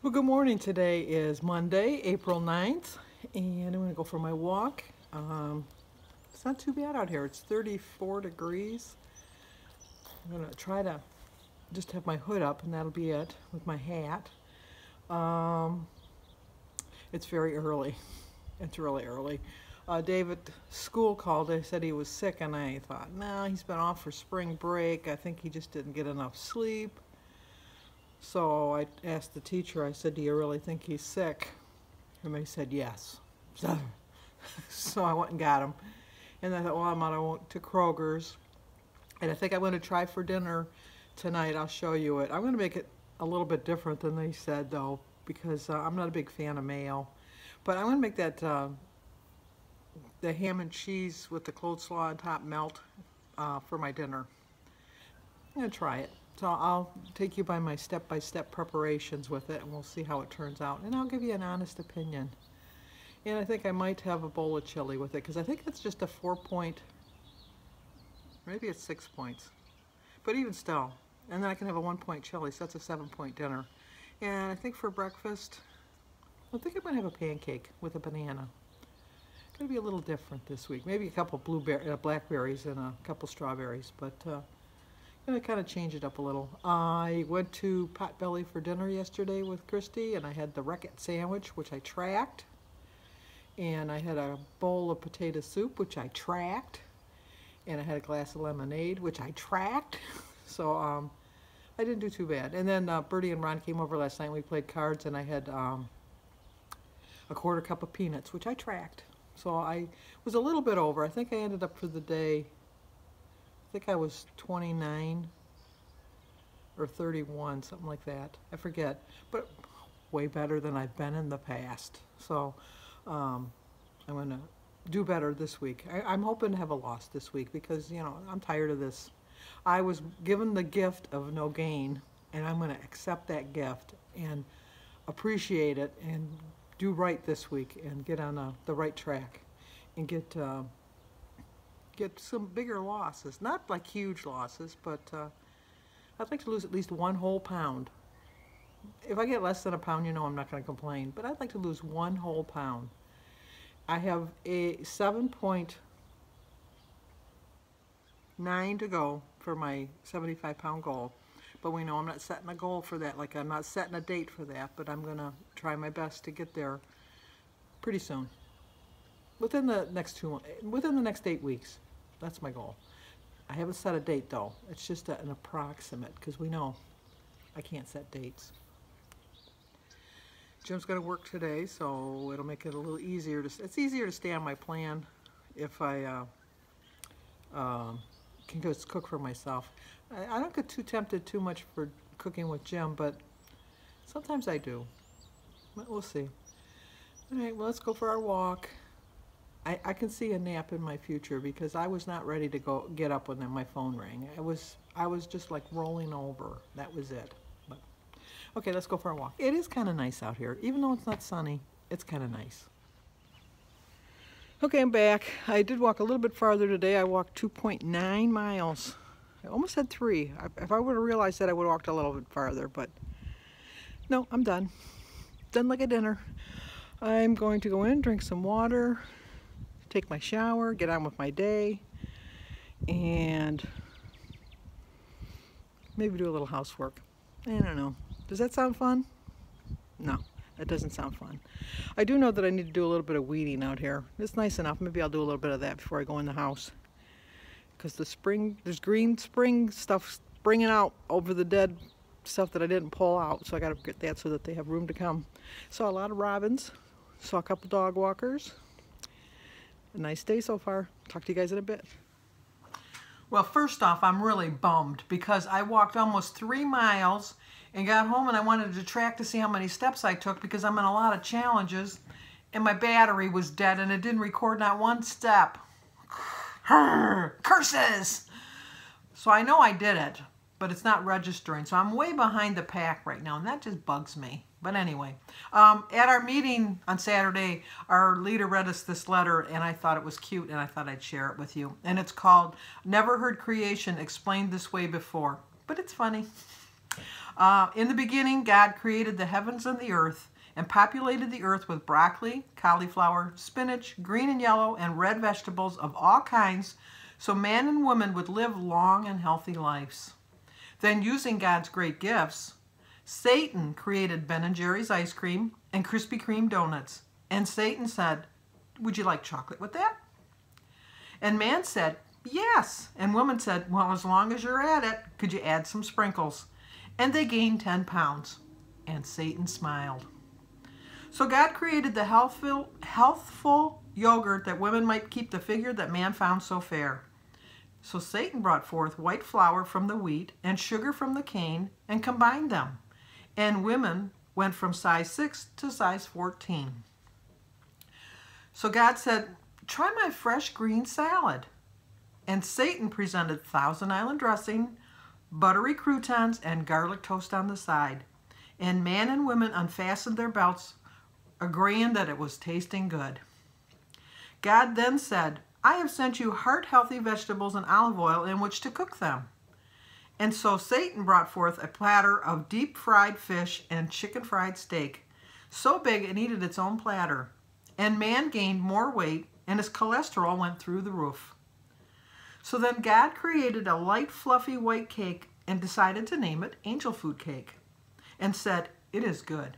Well, good morning. Today is Monday, April 9th, and I'm going to go for my walk. It's not too bad out here. It's 34 degrees. I'm going to try to just have my hood up, and that'll be it with my hat. It's very early. It's really early. David school called. They said he was sick, and I thought, no, he's been off for spring break. I think he just didn't get enough sleep. So I asked the teacher, I said, do you really think he's sick? And they said, yes. So I went and got him. And I thought, well, I'm on to Kroger's. And I think I'm going to try for dinner tonight. I'll show you it. I'm going to make it a little bit different than they said, though, because I'm not a big fan of mayo. But I'm going to make that the ham and cheese with the coleslaw on top melt for my dinner. I'm going to try it. So I'll take you by my step-by-step preparations with it, and we'll see how it turns out. And I'll give you an honest opinion. And I think I might have a bowl of chili with it, because I think it's just a 4-point, maybe it's 6 points. But even still, and then I can have a 1-point chili, so that's a 7-point dinner. And I think for breakfast, I think I'm going to have a pancake with a banana. It's going to be a little different this week. Maybe a couple blackberries and a couple strawberries, but I'm going to kind of change it up a little. I went to Potbelly for dinner yesterday with Christy, and I had the Wreck-It sandwich, which I tracked. And I had a bowl of potato soup, which I tracked. And I had a glass of lemonade, which I tracked. So I didn't do too bad. And then Bertie and Ron came over last night, and we played cards, and I had a 1/4 cup of peanuts, which I tracked. So I was a little bit over. I think I ended up for the day, I think I was 29 or 31, something like that. I forget, but way better than I've been in the past. So I'm going to do better this week. I'm hoping to have a loss this week because, you know, I'm tired of this. I was given the gift of no gain, and I'm going to accept that gift and appreciate it and do right this week and get on the right track and get some bigger losses. Not like huge losses, but I'd like to lose at least 1 whole pound. If I get less than a pound, you know I'm not going to complain, but I'd like to lose 1 whole pound. I have a 7.9 to go for my 75-pound goal, but we know I'm not setting a goal for that. Like, I'm not setting a date for that, but I'm going to try my best to get there pretty soon. Within the next 8 weeks. That's my goal. I haven't set a date, though. It's just an approximate, because we know I can't set dates. Jim's going to work today, so it'll make it a little easier. It's easier to stay on my plan if I can just cook for myself. I don't get too tempted too much for cooking with Jim, but sometimes I do. But we'll see. All right, well, let's go for our walk. I can see a nap in my future because I was not ready to get up when my phone rang. I was just like rolling over. That was it. But, okay, let's go for a walk. It is kind of nice out here. Even though it's not sunny, it's kind of nice. Okay, I'm back. I did walk a little bit farther today. I walked 2.9 miles. I almost had 3. If I would have realized that, I would have walked a little bit farther, but no, I'm done. Done like a dinner. I'm going to go in, drink some water, take my shower, get on with my day, and maybe do a little housework. I don't know. Does that sound fun? No, that doesn't sound fun. I do know that I need to do a little bit of weeding out here. It's nice enough. Maybe I'll do a little bit of that before I go in the house. Because there's green spring stuff springing out over the dead stuff that I didn't pull out. So I got to get that so that they have room to come. Saw a lot of robins. Saw a couple dog walkers. A nice day so far. Talk to you guys in a bit. Well, first off, I'm really bummed because I walked almost 3 miles and got home, and I wanted to track to see how many steps I took because I'm in a lot of challenges, and my battery was dead and it didn't record not 1 step. Curses! So I know I did it, but it's not registering. So I'm way behind the pack right now, and that just bugs me. But anyway, at our meeting on Saturday, our leader read us this letter, and I thought it was cute, and I thought I'd share it with you. And it's called Never Heard Creation Explained This Way Before. But it's funny. In the beginning, God created the heavens and the earth and populated the earth with broccoli, cauliflower, spinach, green and yellow, and red vegetables of all kinds so man and woman would live long and healthy lives. Then, using God's great gifts, Satan created Ben & Jerry's ice cream and Krispy Kreme donuts. And Satan said, "Would you like chocolate with that?" And man said, "Yes." And woman said, "Well, as long as you're at it, could you add some sprinkles?" And they gained 10 pounds. And Satan smiled. So God created the healthful yogurt that women might keep the figure that man found so fair. So Satan brought forth white flour from the wheat and sugar from the cane and combined them. And women went from size 6 to size 14. So God said, "Try my fresh green salad." And Satan presented Thousand Island dressing, buttery croutons, and garlic toast on the side. And man and women unfastened their belts, agreeing that it was tasting good. God then said, "I have sent you heart-healthy vegetables and olive oil in which to cook them." And so Satan brought forth a platter of deep-fried fish and chicken-fried steak, so big it needed its own platter. And man gained more weight, and his cholesterol went through the roof. So then God created a light, fluffy white cake and decided to name it angel food cake, and said, "It is good."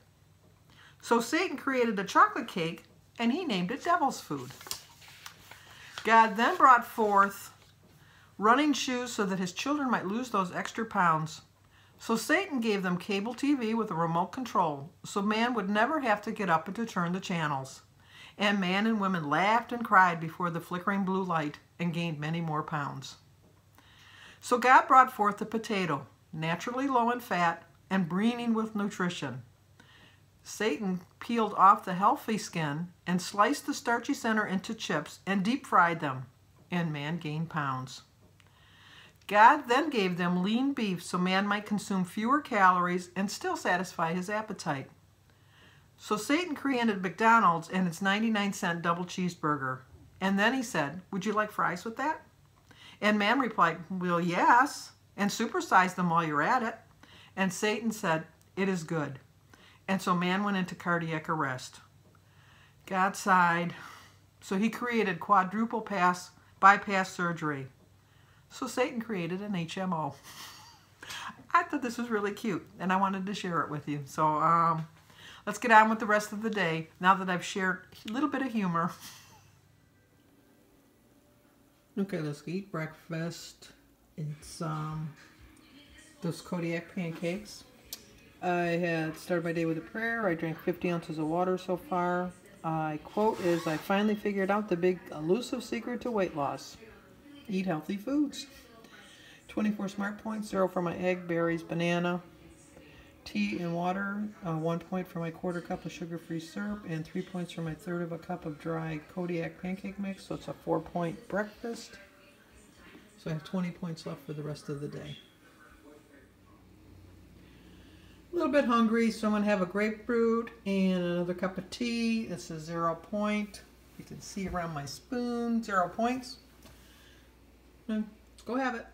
So Satan created a chocolate cake, and he named it devil's food. God then brought forth running shoes so that his children might lose those extra pounds. So Satan gave them cable TV with a remote control, so man would never have to get up and to turn the channels. And man and women laughed and cried before the flickering blue light and gained many more pounds. So God brought forth the potato, naturally low in fat and brimming with nutrition. Satan peeled off the healthy skin and sliced the starchy center into chips and deep fried them, and man gained pounds. God then gave them lean beef so man might consume fewer calories and still satisfy his appetite. So Satan created McDonald's and its 99-cent double cheeseburger. And then he said, "Would you like fries with that?" And man replied, "Well, yes," and supersize them while you're at it. And Satan said, "It is good." And so man went into cardiac arrest. God sighed. So he created quadruple bypass surgery. So Satan created an HMO. I thought this was really cute, and I wanted to share it with you. So let's get on with the rest of the day, now that I've shared a little bit of humor. Okay, let's eat breakfast. It's those Kodiak pancakes. I had started my day with a prayer. I drank 50 ounces of water so far. My quote is, "I finally figured out the big elusive secret to weight loss. Eat healthy foods." 24 smart points, 0 for my egg, berries, banana, tea and water, 1 point for my quarter cup of sugar-free syrup, and 3 points for my third of a cup of dry Kodiak pancake mix. So it's a 4-point breakfast. So I have 20 points left for the rest of the day. A little bit hungry, so I'm going to have a grapefruit and another cup of tea. This is 0 point. You can see around my spoon, 0 points. Let's go have it.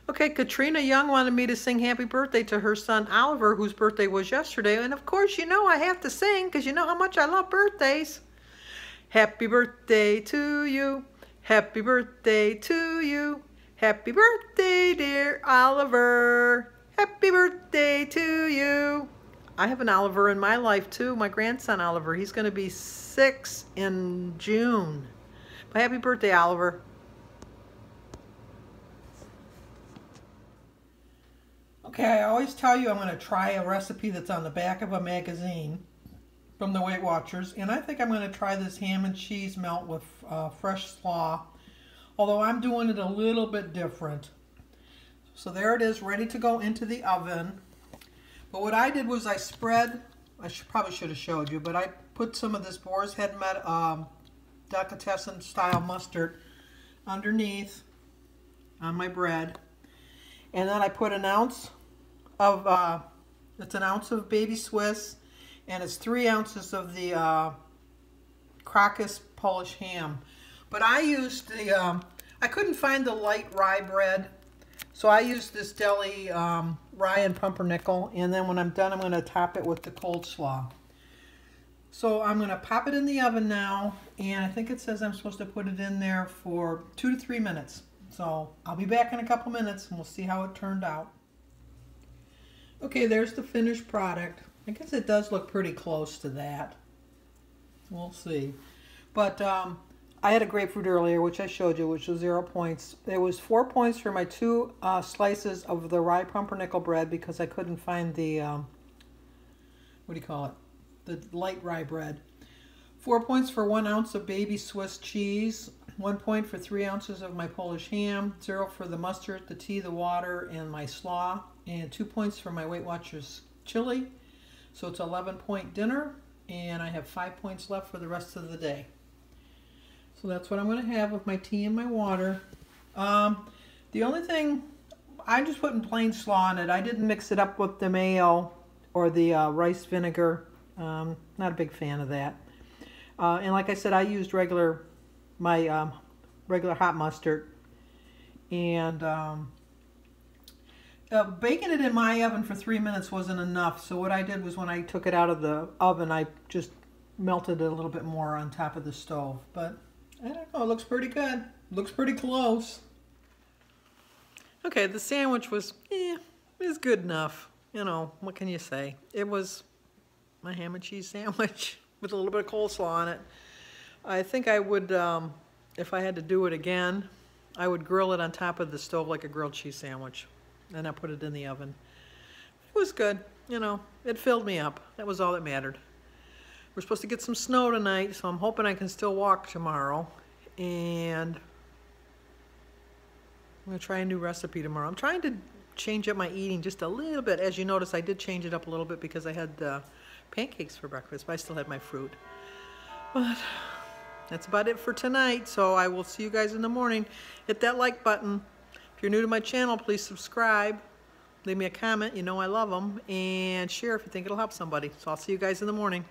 Okay, Katrina Young wanted me to sing happy birthday to her son Oliver, whose birthday was yesterday. And of course, you know I have to sing because you know how much I love birthdays. Happy birthday to you. Happy birthday to you. Happy birthday, dear Oliver. Happy birthday to you. I have an Oliver in my life too, my grandson Oliver. He's going to be 6 in June. But happy birthday, Oliver. Okay, I always tell you I'm going to try a recipe that's on the back of a magazine from the Weight Watchers, and I think I'm going to try this ham and cheese melt with fresh slaw, although I'm doing it a little bit different. So there it is, ready to go into the oven. But what I did was I spread, probably should have showed you, but I put some of this Boar's Head delicatessen style mustard underneath on my bread. And then I put an ounce of, it's an ounce of baby Swiss, and it's 3 ounces of the Crocus Polish ham. But I used the, I couldn't find the light rye bread, so I used this deli rye and pumpernickel, and then when I'm done, I'm going to top it with the cold slaw. So I'm going to pop it in the oven now, and I think it says I'm supposed to put it in there for 2 to 3 minutes. So I'll be back in a couple minutes, and we'll see how it turned out. Okay, there's the finished product. I guess it does look pretty close to that. We'll see. But I had a grapefruit earlier, which I showed you, which was 0 points. There was 4 points for my 2 slices of the rye pumpernickel bread because I couldn't find the, what do you call it? The light rye bread. 4 points for 1 ounce of baby Swiss cheese. 1 point for 3 ounces of my Polish ham. 0 for the mustard, the tea, the water, and my slaw. And 2 points for my Weight Watchers chili. So it's 11-point dinner, and I have 5 points left for the rest of the day. So that's what I'm going to have with my tea and my water. The only thing, I'm just putting plain slaw in it. I didn't mix it up with the mayo or the rice vinegar. Not a big fan of that. And like I said, I used my regular hot mustard. And baking it in my oven for 3 minutes wasn't enough. So what I did was when I took it out of the oven, I just melted it a little bit more on top of the stove. But I don't know, it looks pretty good. Looks pretty close. Okay, the sandwich was, it was good enough. You know, what can you say? It was my ham and cheese sandwich with a little bit of coleslaw on it. I think I would, if I had to do it again, I would grill it on top of the stove like a grilled cheese sandwich. And I put it in the oven. It was good, you know, it filled me up. That was all that mattered. We're supposed to get some snow tonight, so I'm hoping I can still walk tomorrow. And I'm going to try a new recipe tomorrow. I'm trying to change up my eating just a little bit. As you notice, I did change it up a little bit because I had pancakes for breakfast, but I still had my fruit. But that's about it for tonight, so I will see you guys in the morning. Hit that like button. If you're new to my channel, please subscribe. Leave me a comment. You know I love them. And share if you think it'll help somebody. So I'll see you guys in the morning.